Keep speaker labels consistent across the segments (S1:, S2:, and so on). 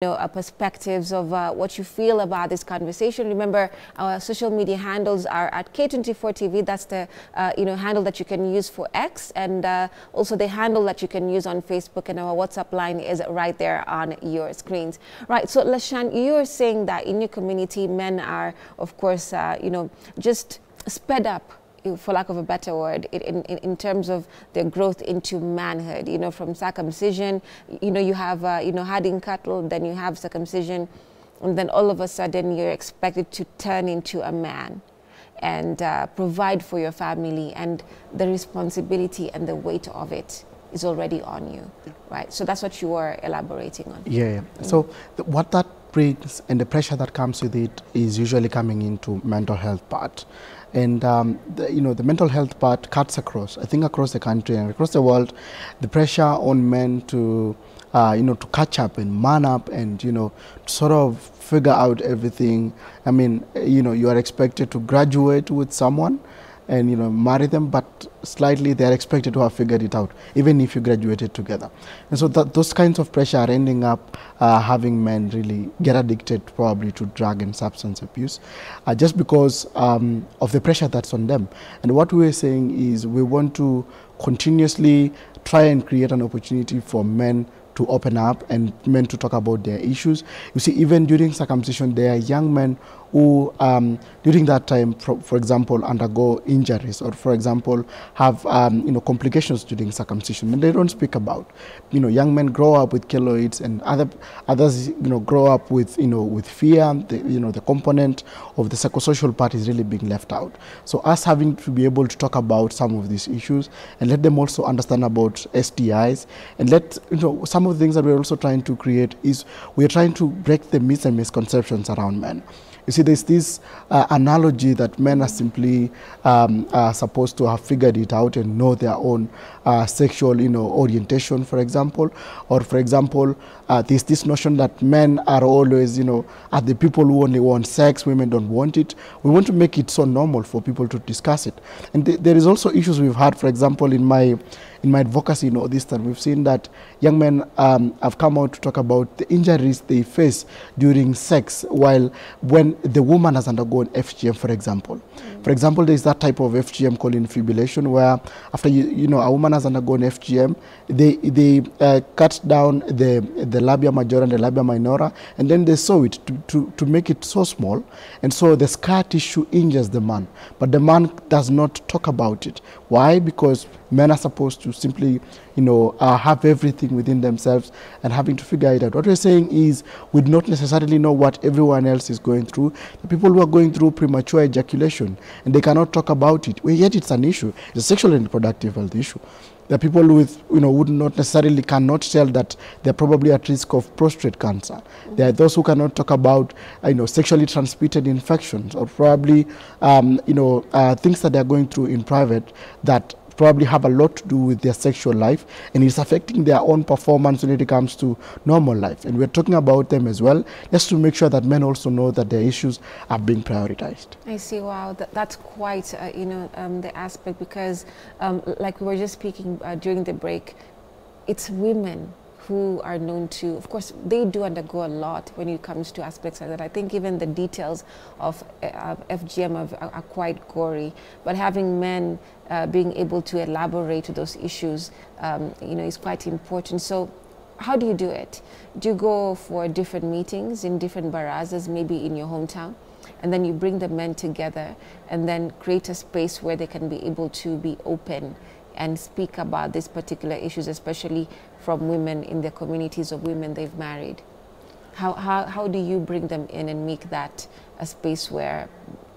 S1: perspectives of what you feel about this conversation. Remember, our social media handles are at K24 TV. That's the handle that you can use for X, and also the handle that you can use on Facebook. And our WhatsApp line is right there on your screens. Right. So, Lashan, you are saying that in your community, men are, of course, just sped up, for lack of a better word, in terms of their growth into manhood, from circumcision, you have, herding cattle, then you have circumcision, and then all of a sudden you're expected to turn into a man and provide for your family, and the responsibility and the weight of it is already on you, right? So that's what you are elaborating on.
S2: Yeah. So what that brings and the pressure that comes with it is usually coming into mental health part. And the mental health part cuts across, I think, across the country and across the world. The pressure on men to to catch up and man up and sort of figure out everything. I mean, you are expected to graduate with someone and marry them, but slightly they are expected to have figured it out, even if you graduated together. And so those kinds of pressure are ending up having men really get addicted probably to drug and substance abuse, just because of the pressure that's on them. And what we're saying is we want to continuously try and create an opportunity for men to open up and men to talk about their issues. You see, even during circumcision, there are young men who, during that time, for example, undergo injuries or, for example, have complications during circumcision, and they don't speak about. Young men grow up with keloids, and others grow up with with fear. The component of the psychosocial part is really being left out. So us having to be able to talk about some of these issues and let them also understand about STIs, and let some of the things that we're also trying to create is we're trying to break the myths and misconceptions around men. You see, there's this analogy that men are simply supposed to have figured it out and know their own sexual, orientation, for example. Or, for example, there's this notion that men are always, are the people who only want sex, women don't want it. We want to make it so normal for people to discuss it. And there is also issues we've had, for example, in my advocacy this time, we've seen that young men have come out to talk about the injuries they face during sex, while when the woman has undergone FGM, for example. For example, there is that type of FGM called infibulation, where after a woman has undergone FGM, they cut down the labia majora and the labia minora, and then they sew it to make it so small, and so the scar tissue injures the man, but the man does not talk about it. Why? Because men are supposed to simply, have everything within themselves and having to figure it out. What we're saying is we do not necessarily know what everyone else is going through. The people who are going through premature ejaculation and they cannot talk about it, well, yet it's an issue. It's a sexual and reproductive health issue. There are people with, would not necessarily cannot tell that they're probably at risk of prostate cancer. There are those who cannot talk about, sexually transmitted infections, or probably, things that they're going through in private that probably have a lot to do with their sexual life, and it's affecting their own performance when it comes to normal life. And we're talking about them as well, just to make sure that men also know that their issues are being prioritized. I
S1: see. Wow, that's quite, the aspect, because like we were just speaking during the break, it's women who are known to, of course, they do undergo a lot when it comes to aspects like that. I think even the details of FGM are quite gory, but having men being able to elaborate those issues, is quite important. So how do you do it? Do you go for different meetings in different barazas, maybe in your hometown, and then you bring the men together and then create a space where they can be able to be open and speak about these particular issues, especially from women in their communities of women they've married? How do you bring them in and make that a space where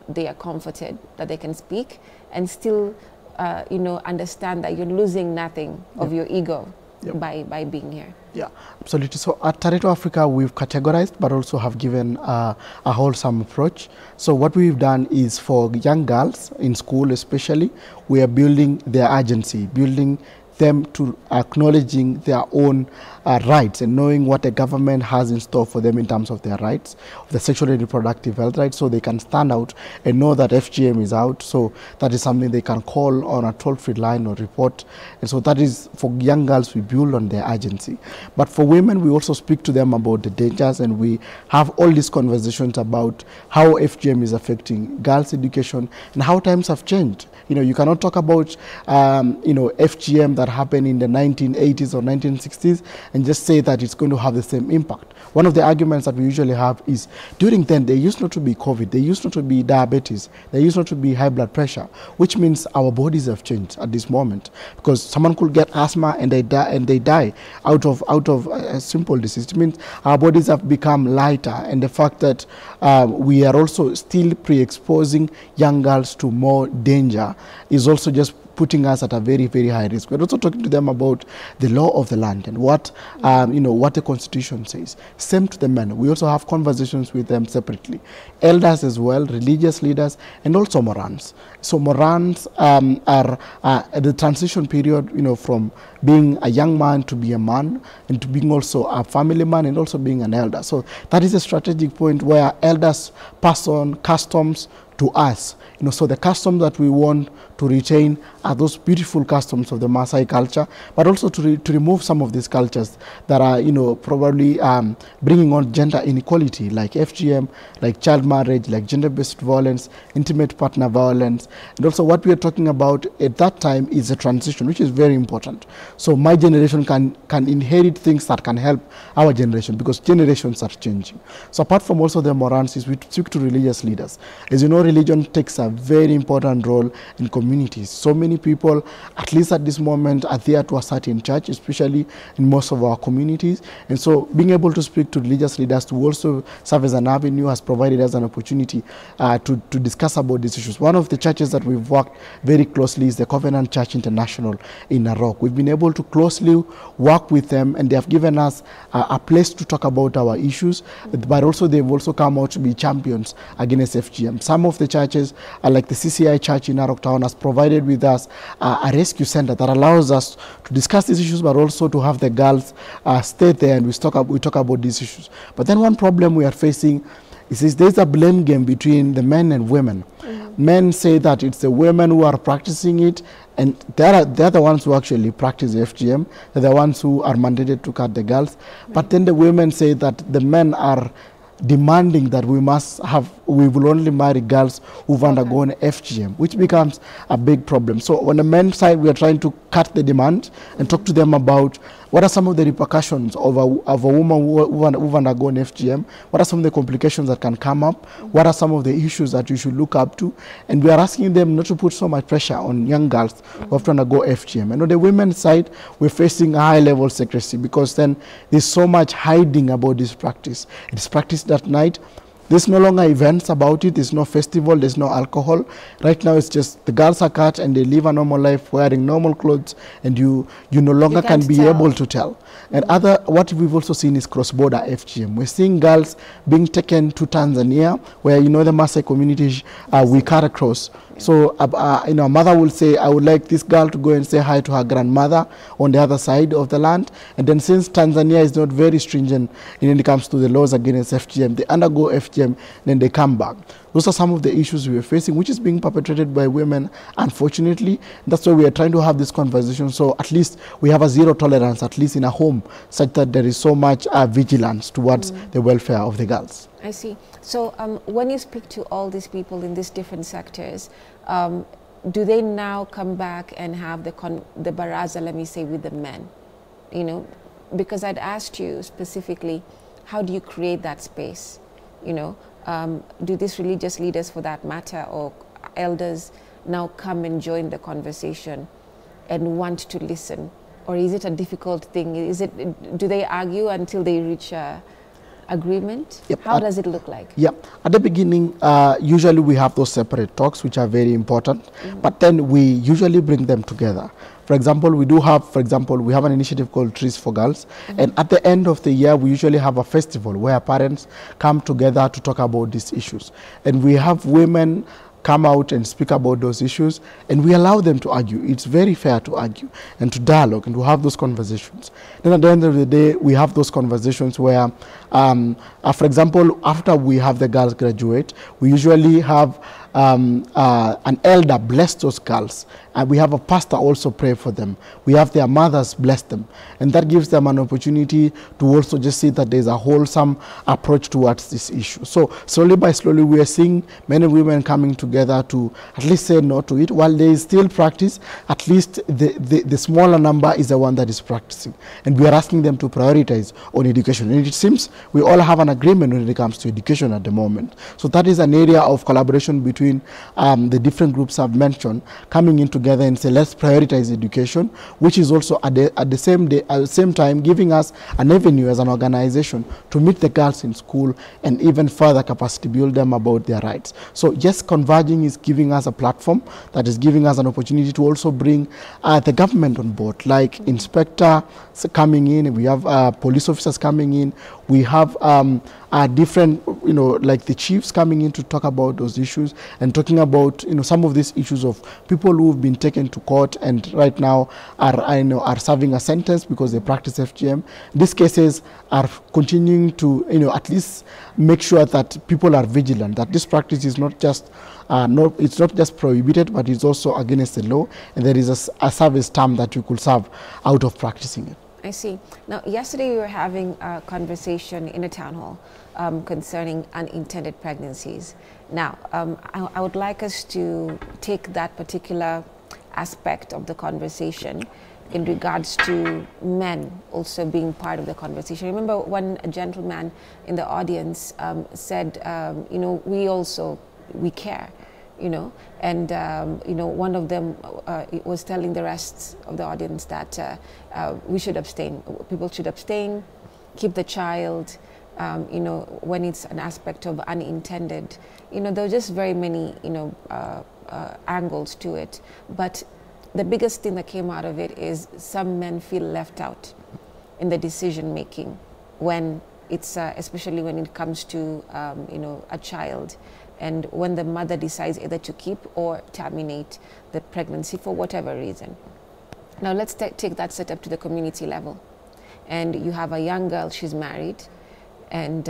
S1: they are comforted, that they can speak and still, understand that you're losing nothing of your ego by being here?
S2: Yeah, absolutely. So at Territory Africa, we've categorized, but also have given a wholesome approach. So what we've done is for young girls in school especially, we are building their agency, building them to acknowledging their own rights and knowing what the government has in store for them in terms of their rights, the sexual and reproductive health rights, so they can stand out and know that FGM is out. So that is something they can call on a toll-free line or report. And so that is, for young girls, we build on their agency. But for women, we also speak to them about the dangers, and we have all these conversations about how FGM is affecting girls' education and how times have changed. You know, you cannot talk about, FGM that happened in the 1980s or 1960s and just say that it's going to have the same impact. One of the arguments that we usually have is, during then, there used not to be COVID, there used not to be diabetes, there used not to be high blood pressure, which means our bodies have changed at this moment, because someone could get asthma and they die out of a simple disease. It means our bodies have become lighter, and the fact that we are also still pre-exposing young girls to more danger is also just putting us at a very, very high risk. We're also talking to them about the law of the land and what, what the Constitution says. Same to the men. We also have conversations with them separately. Elders as well, religious leaders, and also Morans. So Morans are the transition period, from being a young man to be a man, and to being also a family man, and also being an elder. So that is a strategic point where elders pass on customs to us. So the customs that we want to retain are those beautiful customs of the Maasai culture, but also to remove some of these cultures that are, probably bringing on gender inequality, like FGM, like child marriage, like gender-based violence, intimate partner violence. And also what we are talking about at that time is a transition, which is very important. So my generation can inherit things that can help our generation, because generations are changing. So apart from also the Morans, we speak to religious leaders. As you know, religion takes a very important role in communities. So many people, at least at this moment, are there to a certain church, especially in most of our communities. And so being able to speak to religious leaders to also serve as an avenue has provided us an opportunity to discuss about these issues. One of the churches that we've worked very closely is the Covenant Church International in Narok. We've been able to closely work with them, and they have given us a place to talk about our issues, but also they've also come out to be champions against FGM. Some of the churches, like the CCI Church in Narok Town, has provided with us a rescue center that allows us to discuss these issues, but also to have the girls stay there and we talk about these issues. But then one problem we are facing is there's a blame game between the men and women. Men say that it's the women who are practicing it, and they're the ones who actually practice FGM. They're the ones who are mandated to cut the girls. But then the women say that the men are demanding that we will only marry girls who've undergone FGM, which becomes a big problem. So on the men's side, we are trying to cut the demand and talk to them about what are some of the repercussions of a woman who've undergone FGM, what are some of the complications that can come up, what are some of the issues that you should look up to, and we are asking them not to put so much pressure on young girls who have to undergo FGM. And on the women's side, we're facing a high-level secrecy, because then there's so much hiding about this practice. It's practiced at night. There's no longer events about it. There's no festival. There's no alcohol. Right now, it's just the girls are cut and they live a normal life wearing normal clothes, and you no longer can be able to tell. And what we've also seen is cross-border FGM. We're seeing girls being taken to Tanzania, where the Maasai community we cut across. So a mother will say, I would like this girl to go and say hi to her grandmother on the other side of the land. And then since Tanzania is not very stringent when it comes to the laws against FGM, they undergo FGM, then they come back. Those are some of the issues we are facing, which is being perpetrated by women, unfortunately. That's why we are trying to have this conversation, so at least we have a zero tolerance, at least in a home, such that there is so much vigilance towards the welfare of the girls.
S1: I see. So when you speak to all these people in these different sectors, do they now come back and have the baraza, let me say, with the men? Because I'd asked you specifically, how do you create that space? Do these religious leaders, for that matter, or elders now come and join the conversation and want to listen? Or is it a difficult thing? Do they argue until they reach agreement?
S2: Yep.
S1: How does it look like?
S2: Yeah, at the beginning, usually we have those separate talks, which are very important, but then we usually bring them together. For example, we have an initiative called Trees for Girls, and at the end of the year, we usually have a festival where parents come together to talk about these issues. And we have women come out and speak about those issues, and we allow them to argue. It's very fair to argue and to dialogue and to have those conversations. Then at the end of the day, we have those conversations where, for example, after we have the girls graduate, we usually have an elder bless those girls, and we have a pastor also pray for them. We have their mothers bless them, and that gives them an opportunity to also just see that there's a wholesome approach towards this issue. So slowly by slowly, we are seeing men and women coming together to at least say no to it. While there is still practice, at least the smaller number is the one that is practicing, and we are asking them to prioritize on education. And it seems we all have an agreement when it comes to education at the moment. So that is an area of collaboration between the different groups I've mentioned, coming in together and say, let's prioritize education, which is also at the same time giving us an avenue as an organization to meet the girls in school and even further capacity build them about their rights. So yes, converging is giving us a platform that is giving us an opportunity to also bring the government on board, like inspector coming in, we have police officers coming in, we have different, like the chiefs coming in to talk about those issues and talking about, some of these issues of people who have been taken to court and right now are serving a sentence because they practice FGM. These cases are continuing to, at least make sure that people are vigilant, that this practice is not just it's not just prohibited, but it's also against the law, and there is a service term that you could serve out of practicing it.
S1: I see. Now, yesterday we were having a conversation in a town hall concerning unintended pregnancies. Now, I would like us to take that particular aspect of the conversation in regards to men also being part of the conversation. I remember one gentleman in the audience said, we care. And one of them was telling the rest of the audience that we should abstain. People should abstain, keep the child. When it's an aspect of unintended, there are just very many, angles to it. But the biggest thing that came out of it is some men feel left out in the decision making when it's, especially when it comes to, a child. And when the mother decides either to keep or terminate the pregnancy for whatever reason. Now let's take that setup to the community level. And you have a young girl, she's married, and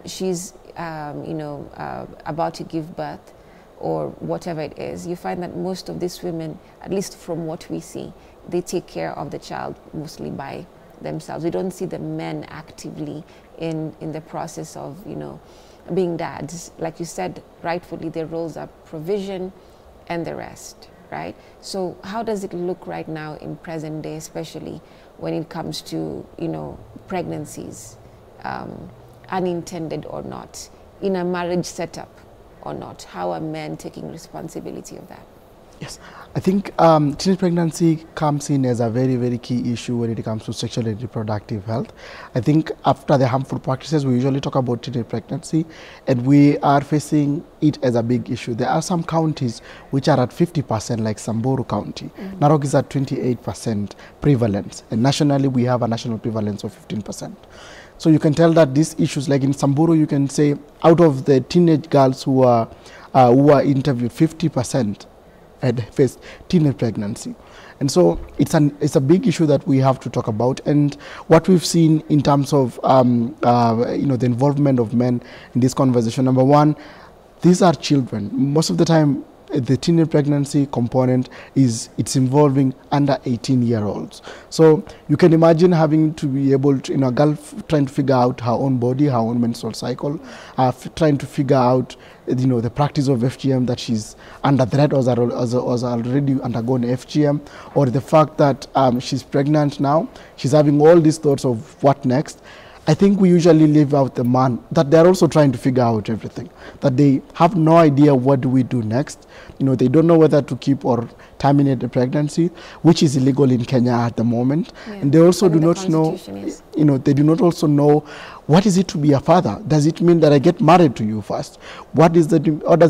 S1: she's about to give birth or whatever it is. You find that most of these women, at least from what we see, they take care of the child mostly by themselves. We don't see the men actively in the process of, being dads. Like you said, rightfully, their roles are provision and the rest, right? So how does it look right now in present day, especially when it comes to, pregnancies, unintended or not, in a marriage setup or not? How are men taking responsibility of that?
S2: Yes, I think teenage pregnancy comes in as a very, very key issue when it comes to sexual and reproductive health. I think after the harmful practices, we usually talk about teenage pregnancy, and we are facing it as a big issue. There are some counties which are at 50%, like Samburu County. Narok is at 28% prevalence, and nationally we have a national prevalence of 15%. So you can tell that these issues, like in Samburu, you can say out of the teenage girls who are interviewed, 50% had faced teenage pregnancy. And so it's a big issue that we have to talk about. And what we've seen in terms of the involvement of men in this conversation, number one, these are children. Most of the time, the teenage pregnancy component it's involving under 18-year-olds. So you can imagine having to be able to, a girl trying to figure out her own body, her own menstrual cycle, trying to figure out, the practice of FGM, that she's under threat or has already undergone FGM, or the fact that she's pregnant now, she's having all these thoughts of what next. I think we usually leave out the man, that they're also trying to figure out everything, that they have no idea what do we do next. They don't know whether to keep or terminate the pregnancy, which is illegal in Kenya at the moment. Yeah. And they also do not know, they do not also know what is it to be a father. Does it mean that I get married to you first? Or does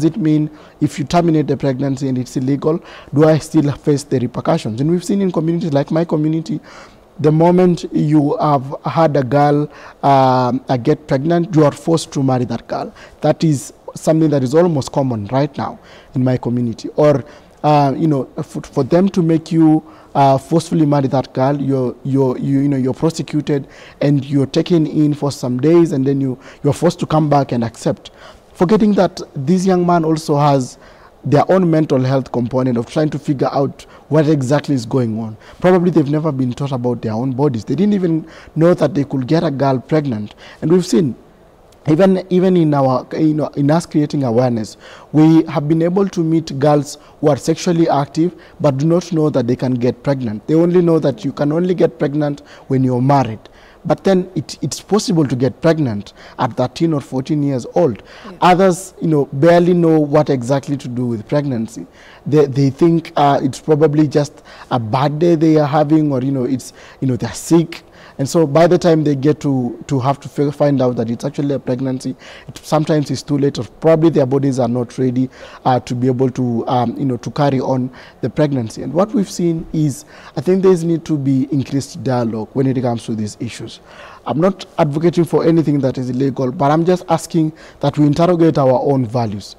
S2: it mean if you terminate the pregnancy and it's illegal, do I still face the repercussions? And we've seen in communities like my community, the moment you have had a girl get pregnant, you are forced to marry that girl. That is something that is almost common right now in my community. Or you know, for them to make you forcefully marry that girl, you're prosecuted and you're taken in for some days, and then you're forced to come back and accept, forgetting that this young man also has their own mental health component of trying to figure out what exactly is going on. Probably they've never been taught about their own bodies. They didn't even know that they could get a girl pregnant. And we've seen, even in our, in us creating awareness, we have been able to meet girls who are sexually active but do not know that they can get pregnant. They only know that you can only get pregnant when you're married. But then it's possible to get pregnant at 13 or 14 years old. Yeah. Others, barely know what exactly to do with pregnancy. They think it's probably just a bad day they are having, or it's they're sick. And so by the time they get to have to find out that it's actually a pregnancy, sometimes it's too late, or probably their bodies are not ready to be able to, to carry on the pregnancy. And what we've seen is, I think there's need to be increased dialogue when it comes to these issues. I'm not advocating for anything that is illegal, but I'm just asking that we interrogate our own values.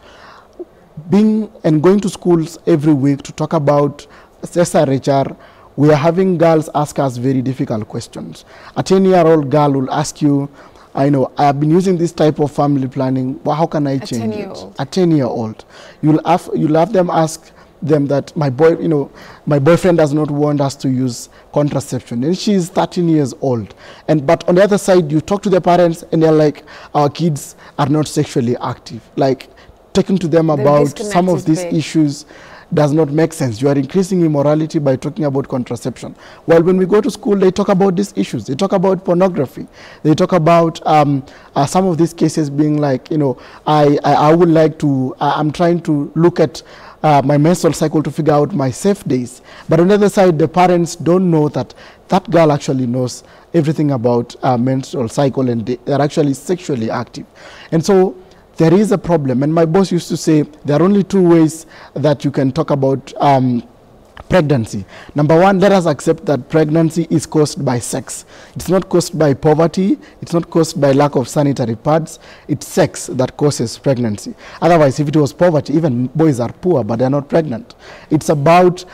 S2: Being and going to schools every week to talk about SRHR, we are having girls ask us very difficult questions. A 10-year-old girl will ask you, I have been using this type of family planning, well, how can I change it? A 10-year-old. You'll have them ask them that my boyfriend does not want us to use contraception, and she's 13 years old. But on the other side, you talk to the parents and they're like, our kids are not sexually active. Like, talking to them about some of these issues does not make sense. You are increasing immorality by talking about contraception. Well, when we go to school, they talk about these issues. They talk about pornography. They talk about some of these cases being like, I would like to, I'm trying to look at my menstrual cycle to figure out my safe days. But on the other side, the parents don't know that that girl actually knows everything about menstrual cycle, and they're actually sexually active. And so there is a problem, and my boss used to say there are only two ways that you can talk about pregnancy. Number one, let us accept that pregnancy is caused by sex. It's not caused by poverty. It's not caused by lack of sanitary pads. It's sex that causes pregnancy. Otherwise, if it was poverty, even boys are poor, but they're not pregnant. It's about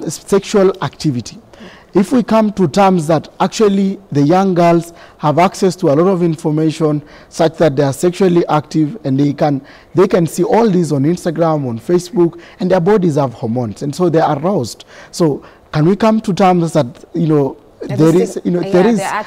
S2: sexual activity. If we come to terms that actually the young girls have access to a lot of information such that they are sexually active, and they can see all this on Instagram, on Facebook, and their bodies have hormones, and so they are aroused. So can we come to terms that there is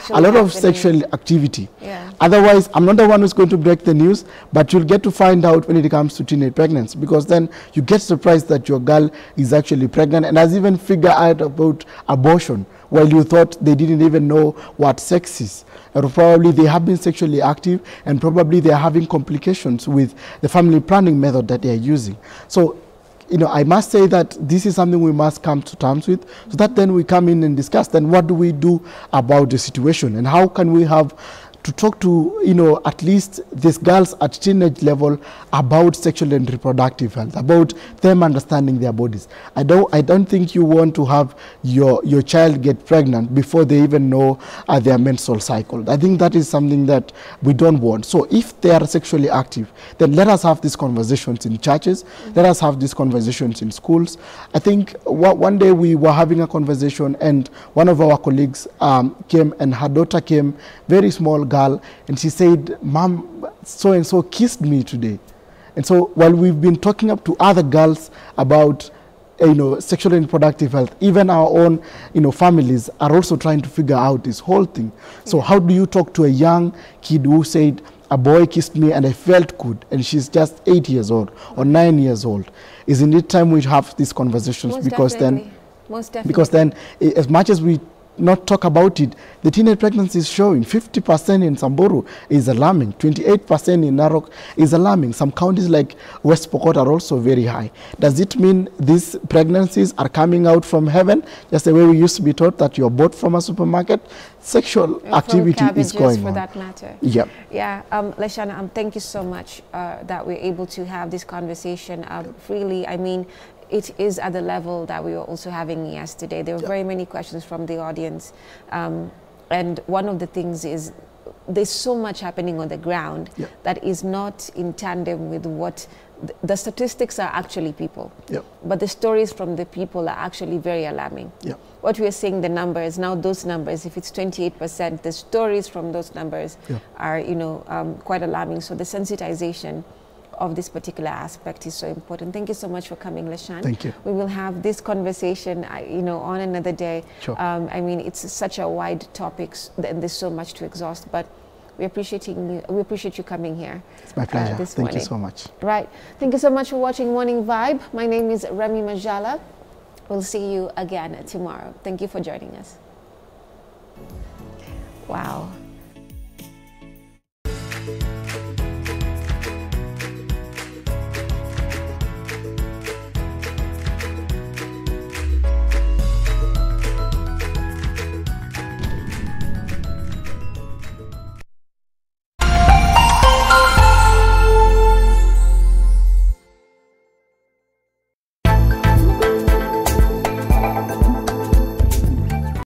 S2: a lot of sexual activity? Yeah. Otherwise, I'm not the one who's going to break the news, but you'll get to find out when it comes to teenage pregnancy, because then you get surprised that your girl is actually pregnant and has even figured out about abortion, while you thought they didn't even know what sex is. Or probably they have been sexually active, and probably they are having complications with the family planning method that they are using. So I must say that this is something we must come to terms with, so that then we come in and discuss then what do we do about the situation, and how can we have to talk to, at least these girls at teenage level about sexual and reproductive health, about them understanding their bodies. I don't think you want to have your child get pregnant before they even know their menstrual cycle. I think that is something that we don't want. So if they are sexually active, then let us have these conversations in churches. Let us have these conversations in schools. I think one day we were having a conversation, and one of our colleagues came, and her daughter came, very small girl, and she said, "Mom, so-and-so kissed me today." And so while we've been talking up to other girls about sexual and reproductive health, even our own families are also trying to figure out this whole thing. So how do you talk to a young kid who said, a boy kissed me and I felt good, and she's just 8 years old or 9 years old? Isn't it time we have these conversations? Most then as much as we not talk about it, the teenage pregnancy is showing 50% in Samburu is alarming, 28% in Narok is alarming. Some counties like West Pokot are also very high. Does it mean these pregnancies are coming out from heaven, just the way we used to be taught that you're bought from a supermarket? Sexual activity is going on. For that matter. Yeah.
S1: Yeah. Leshana, thank you so much that we're able to have this conversation freely. I mean, it is at the level that we were also having yesterday. There were very many questions from the audience. And one of the things is there's so much happening on the ground
S2: Yeah.
S1: that is not in tandem with what the statistics are actually people.
S2: Yeah.
S1: But the stories from the people are actually very alarming.
S2: Yeah.
S1: What we are seeing, the numbers, now those numbers, if it's 28%, the stories from those numbers
S2: Yeah.
S1: are, quite alarming. So the sensitization of this particular aspect is so important. Thank you so much for coming, Lashan.
S2: Thank you.
S1: We will have this conversation, on another day.
S2: Sure.
S1: I mean, it's such a wide topic, and there's so much to exhaust, but we appreciate you coming here.
S2: It's my pleasure.
S1: This
S2: Thank
S1: morning.
S2: you so much.
S1: Right. Thank you so much for watching Morning Vibe. My name is Remmy Majala. We'll see you again tomorrow. Thank you for joining us. Wow.